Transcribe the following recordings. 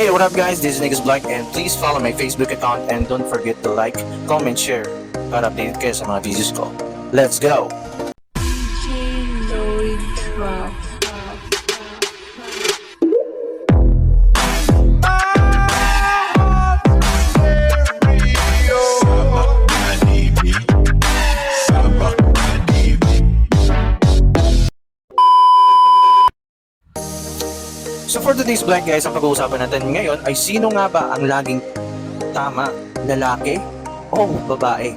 Hey, what up guys? This is Niggas Black and please follow my Facebook account and don't forget to like, comment, share para update kayo sa mga videos ko. Let's go! Lloyd Drop. So for today's vlog guys, ang pag-uusapan natin ngayon ay sino nga ba ang laging tama, lalaki o babae?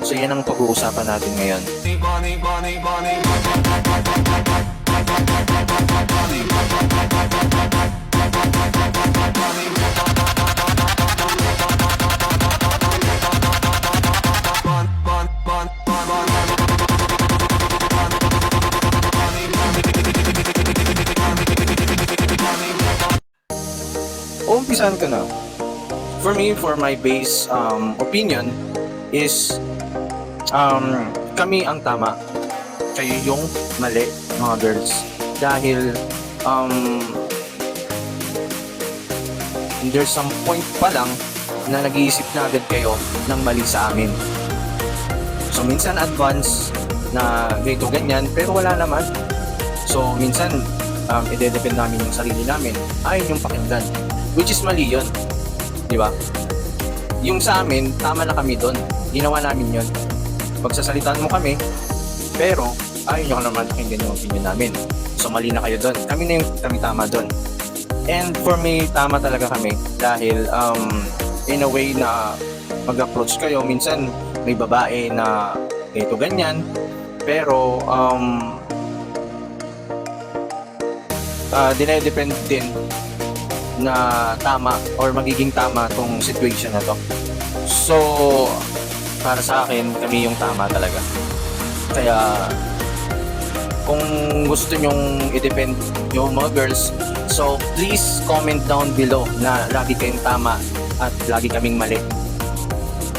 So yan ang pag-uusapan natin ngayon. Umpisan ko na. For me, for my base opinion is kami ang tama, kayo yung mali, mga girls. Dahil there's some point pa lang na nag-iisip na agad kayo ng mali sa amin. So minsan advance na ganito ganyan pero wala naman. So minsan i-depend namin yung sarili namin, ayun yung pakinggan, which is mali yun, di ba? Yung sa amin, tama na kami doon, ginawa namin yun. Pagsasalitaan mo kami, pero ayun nyo naman pakinggan yung opinion namin. So mali na kayo doon, kami na yung kami tama doon. And for me, tama talaga kami dahil in a way na mag-approach kayo, minsan may babae na ito ganyan, pero dinedepend din na tama or magiging tama tong situation na to. So para sa akin, kami yung tama talaga. Kaya kung gusto nyong i-depend yung mga girls, so please comment down below na lagi kayong tama at lagi kaming mali.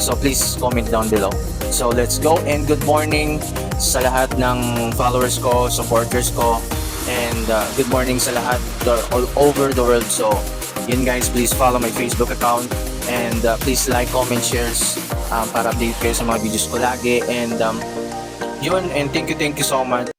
So please comment down below. So let's go, and good morning sa lahat ng followers ko, supporters ko, and good morning sa lahat all over the world. So yun guys, please follow my Facebook account and please like, comment, shares para update kayo sa mga videos ko lagi. And yun, and thank you so much